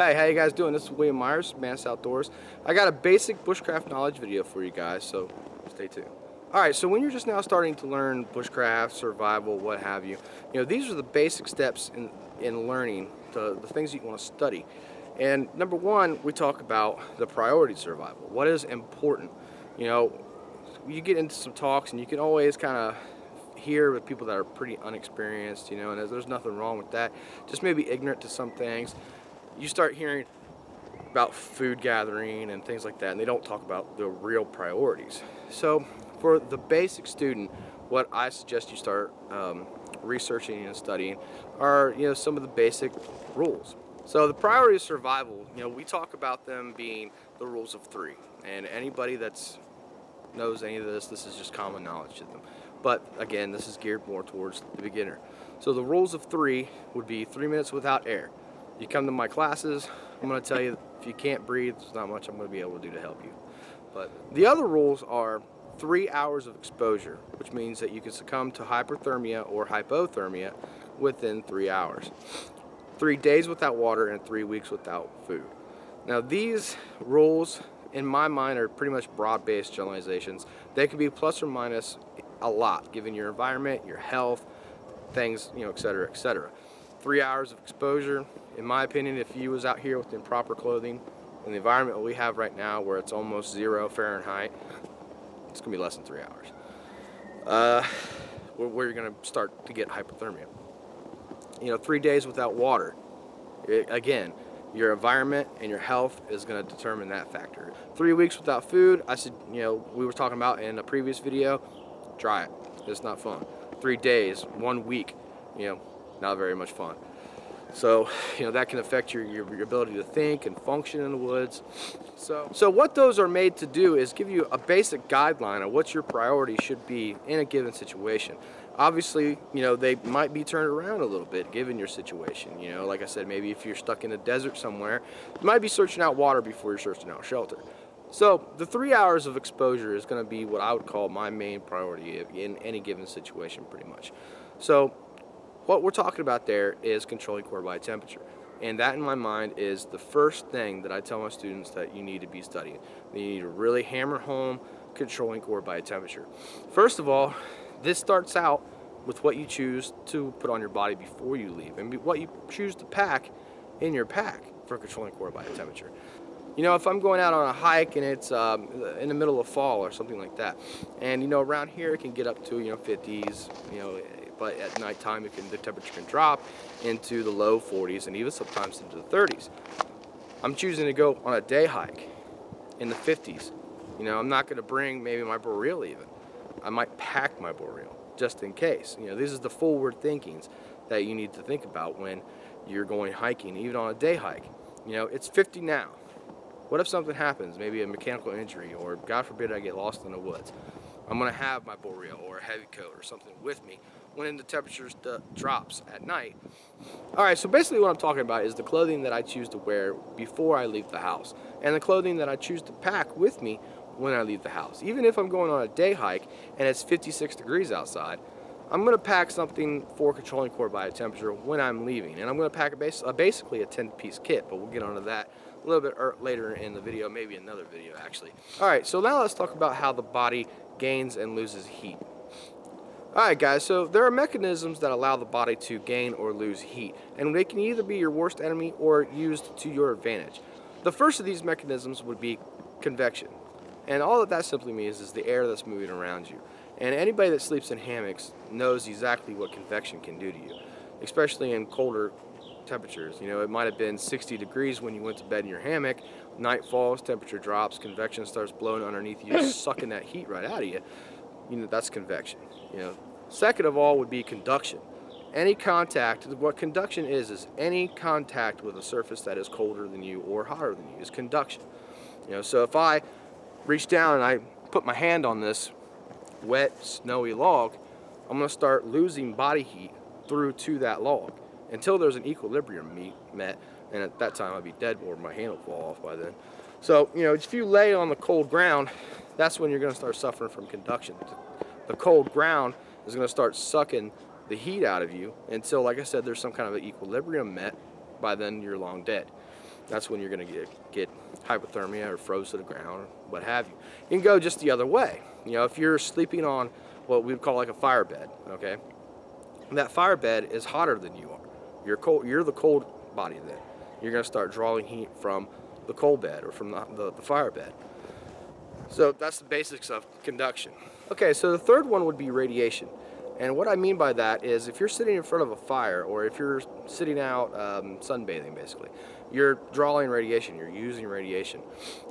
Hey, how you guys doing? This is William Myers, Mantis Outdoors. I got a basic bushcraft knowledge video for you guys, so stay tuned. Alright, so when you're just now starting to learn bushcraft, survival, what have you, these are the basic steps in learning the things that you want to study. And number one, we talk about the priority survival. What is important? You get into some talks and you can always kind of hear with people that are pretty unexperienced, and there's nothing wrong with that. Just maybe ignorant to some things. You start hearing about food gathering and things like that, and they don't talk about the real priorities. So for the basic student, what I suggest you start researching and studying are some of the basic rules. So the priority of survival, we talk about them being the rules of three, and anybody that's knows any of this is just common knowledge to them. But again, this is geared more towards the beginner. So the rules of three would be 3 minutes without air. You come to my classes, I'm going to tell you if you can't breathe, there's not much I'm going to be able to do to help you. But the other rules are 3 hours of exposure, which means that you can succumb to hyperthermia or hypothermia within 3 hours. 3 days without water and 3 weeks without food. Now these rules, in my mind, are pretty much broad-based generalizations. They can be plus or minus a lot, given your environment, your health, things, etc., etc. 3 hours of exposure, in my opinion, if you was out here with improper clothing, in the environment we have right now where it's almost 0 Fahrenheit, it's going to be less than 3 hours. Where you're going to start to get hypothermia. 3 days without water. Again, your environment and your health is going to determine that factor. 3 weeks without food, I said, we were talking about in a previous video, try it. It's not fun. 3 days, 1 week, not very much fun. So, that can affect your ability to think and function in the woods. So what those are made to do is give you a basic guideline of what your priority should be in a given situation. Obviously, they might be turned around a little bit given your situation. Like I said, maybe if you're stuck in a desert somewhere, you might be searching out water before you're searching out shelter. So the 3 hours of exposure is going to be what I would call my main priority in any given situation, pretty much. So what we're talking about there is controlling core body temperature. And that, in my mind, is the first thing that I tell my students that you need to be studying. You need to really hammer home controlling core body temperature. First of all, this starts out with what you choose to put on your body before you leave, and what you choose to pack in your pack for controlling core body temperature. If I'm going out on a hike and it's in the middle of fall or something like that, and around here it can get up to 50s, but at nighttime the temperature can drop into the low 40s and even sometimes into the 30s. I'm choosing to go on a day hike in the 50s. I'm not going to bring maybe my boreal even. I might pack my boreal just in case. This is the forward thinkings that you need to think about when you're going hiking, even on a day hike. It's 50 now. What if something happens, maybe a mechanical injury, or God forbid I get lost in the woods? I'm going to have my boreal or a heavy coat or something with me when the temperature drops at night. Alright, so basically what I'm talking about is the clothing that I choose to wear before I leave the house, and the clothing that I choose to pack with me when I leave the house. Even if I'm going on a day hike and it's 56 degrees outside, I'm going to pack something for controlling core body temperature when I'm leaving. And I'm going to pack basically a 10-piece kit, but we'll get onto that a little bit later in the video, maybe another video actually. Alright, so now let's talk about how the body gains and loses heat. Alright guys, so there are mechanisms that allow the body to gain or lose heat, and they can either be your worst enemy or used to your advantage. The first of these mechanisms would be convection. And all that simply means is the air that's moving around you. And anybody that sleeps in hammocks knows exactly what convection can do to you, especially in colder temperatures. It might have been 60 degrees when you went to bed in your hammock. Night falls, temperature drops, convection starts blowing underneath you, sucking that heat right out of you. That's convection. Second of all would be conduction. Any contact, what conduction is any contact with a surface that is colder than you or hotter than you is conduction. So if I reach down and I put my hand on this wet, snowy log, I'm going to start losing body heat through to that log until there's an equilibrium met, and at that time I'll be dead or my hand will fall off by then. So, if you lay on the cold ground, that's when you're going to start suffering from conduction. The cold ground is going to start sucking the heat out of you until, like I said, there's some kind of an equilibrium met. By then you're long dead. that's when you're going to get hypothermia or froze to the ground or what have you. You can go just the other way. You know, if you're sleeping on what we would call like a fire bed, okay? That fire bed is hotter than you are. You're cold. You're the cold body then. You're going to start drawing heat from the coal bed or from the fire bed. So that's the basics of conduction. Okay, so the third one would be radiation. And what I mean by that is if you're sitting in front of a fire or if you're sitting out sunbathing basically, you're drawing radiation, you're using radiation.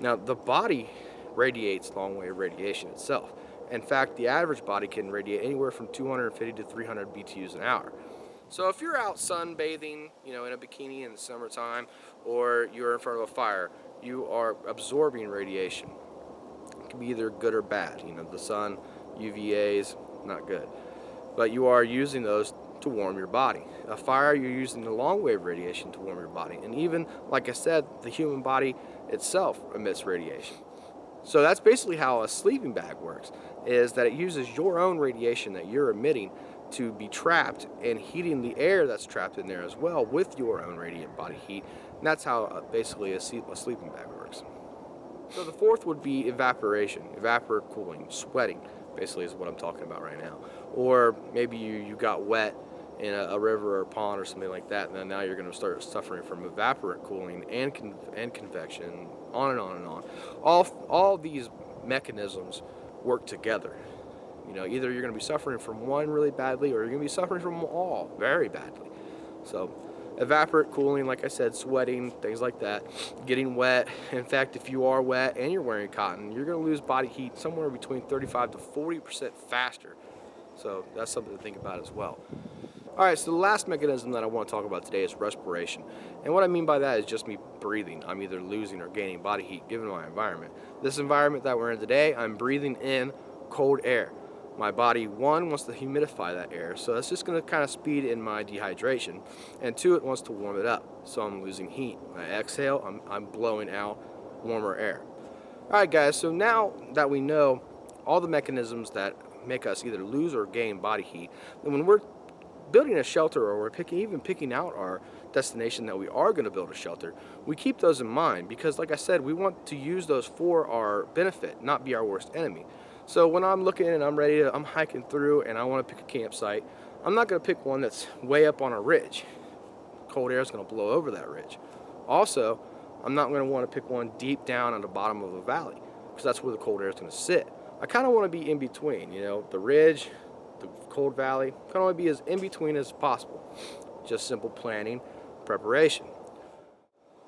Now the body radiates long wave radiation itself. In fact, the average body can radiate anywhere from 250 to 300 BTUs an hour. So if you're out sunbathing, you know, in a bikini in the summertime, or you're in front of a fire, you are absorbing radiation. It can be either good or bad. You know, the sun, UVAs, not good. But you are using those to warm your body. A fire, you're using the long wave radiation to warm your body. And even, like I said, the human body itself emits radiation. So that's basically how a sleeping bag works, is that it uses your own radiation that you're emitting to be trapped and heating the air that's trapped in there as well with your own radiant body heat. And that's how basically a sleeping bag works. So the fourth would be evaporation, evapor cooling, sweating, basically is what I'm talking about right now. Or maybe you got wet in a river or a pond or something like that, and then now you're going to start suffering from evaporate cooling and convection, on and on and on. All these mechanisms work together. You know, either you're going to be suffering from one really badly or you're going to be suffering from them all very badly. So evaporate cooling, like I said, sweating, things like that, getting wet. In fact, if you are wet and you're wearing cotton, you're going to lose body heat somewhere between 35 to 40% faster. So that's something to think about as well. All right, so the last mechanism that I want to talk about today is respiration. And what I mean by that is just me breathing. I'm either losing or gaining body heat given my environment. This environment that we're in today, I'm breathing in cold air. My body, one, wants to humidify that air, so that's just going to kind of speed in my dehydration. And two, it wants to warm it up, so I'm losing heat. When I exhale, I'm blowing out warmer air. All right, guys, so now that we know all the mechanisms that make us either lose or gain body heat, then when we're building a shelter or we're picking out our destination that we are going to build a shelter, we keep those in mind because, like I said, we want to use those for our benefit, not be our worst enemy. So when I'm looking and I'm hiking through and I want to pick a campsite, I'm not going to pick one that's way up on a ridge. Cold air is going to blow over that ridge. Also, I'm not going to want to pick one deep down at the bottom of a valley because that's where the cold air is going to sit. I kind of want to be in between, you know, the ridge, the cold valley, kind of want to be as in between as possible. Just simple planning, preparation.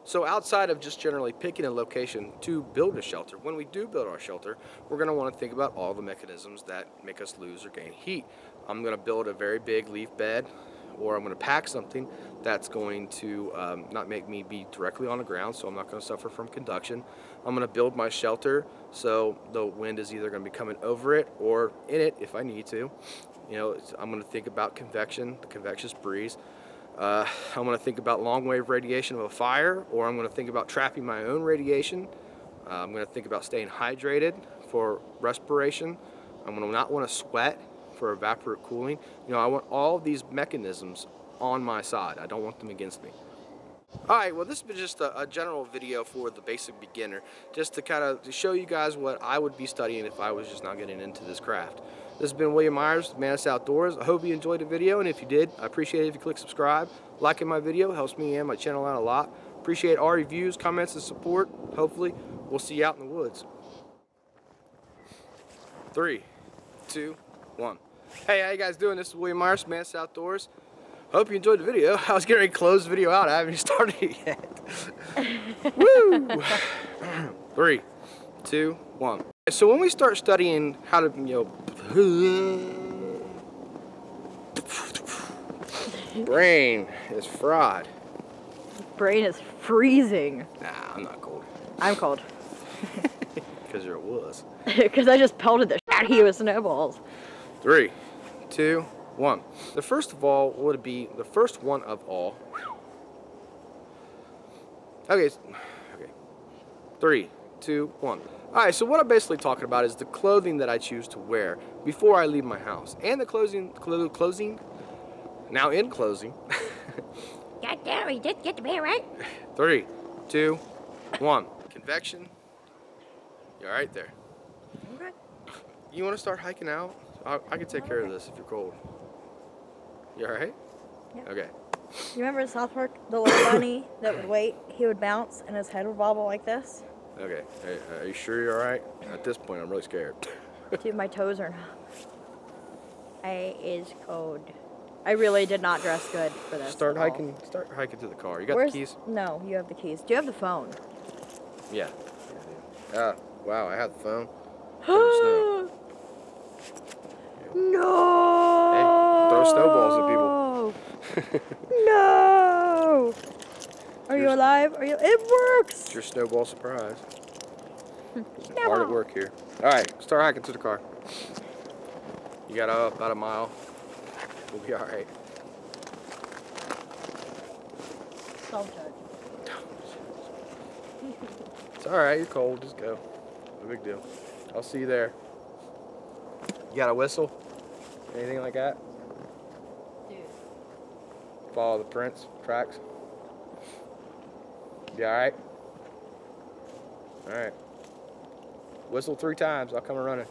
So outside of just generally picking a location to build a shelter, when we do build our shelter, we're going to want to think about all the mechanisms that make us lose or gain heat. I'm going to build a very big leaf bed, or I'm going to pack something that's going to not make me be directly on the ground, so I'm not going to suffer from conduction. I'm going to build my shelter so the wind is either going to be coming over it or in it if I need to. You know, I'm going to think about convection, the convectious breeze. I'm going to think about long wave radiation of a fire, or I'm going to think about trapping my own radiation. I'm going to think about staying hydrated for respiration. I'm going to not want to sweat for evaporate cooling. You know, I want all of these mechanisms on my side. I don't want them against me. Alright, well this has been just a general video for the basic beginner, just to kind of show you guys what I would be studying if I was just not getting into this craft. This has been William Myers, Mantis Outdoors. I hope you enjoyed the video, and if you did, I appreciate it if you click subscribe. Liking my video helps me and my channel out a lot. Appreciate all reviews, comments, and support. Hopefully, we'll see you out in the woods. 3, 2, 1. Hey, how you guys doing? This is William Myers, Mantis Outdoors. Hope you enjoyed the video. I was getting ready to close the video out. I haven't even started it yet. Woo! 3, 2, 1. So when we start studying how to, brain is fried. Brain is freezing. Nah, I'm not cold. I'm cold. Because you're a wuss. Because I just pelted the shit out of you with snowballs. 3, 2, 1. The first of all would be the first one of all. Okay. 3, 2, 1. Alright, so what I'm basically talking about is the clothing that I choose to wear before I leave my house. And the closing. Now in closing. God damn, you did get the bear right. 3, 2, 1. Convection. You're right there. Okay. You want to start hiking out? I can take care of this if you're cold. You alright? Yeah. Okay. You remember in South Park, the little bunny that would wait, he would bounce and his head would wobble like this? Okay. Hey, are you sure you're alright? At this point, I'm really scared. Dude, my toes are numb. I is cold. I really did not dress good for this. Start at all. hiking. Start hiking to the car. You got Where's the keys? No, you have the keys. Do you have the phone? Yeah. Wow, I have the phone. Covered in snow. No! Hey, throw snowballs at people. No! Are you alive? It works! It's your snowball surprise. Snowball. Hard at work here. Alright, start hiking to the car. You got about a mile. We'll be alright. It's alright, you're cold, just go. No big deal. I'll see you there. You got a whistle? Anything like that? Dude. Follow the prints, tracks. You alright? Alright. Whistle 3 times, I'll come running.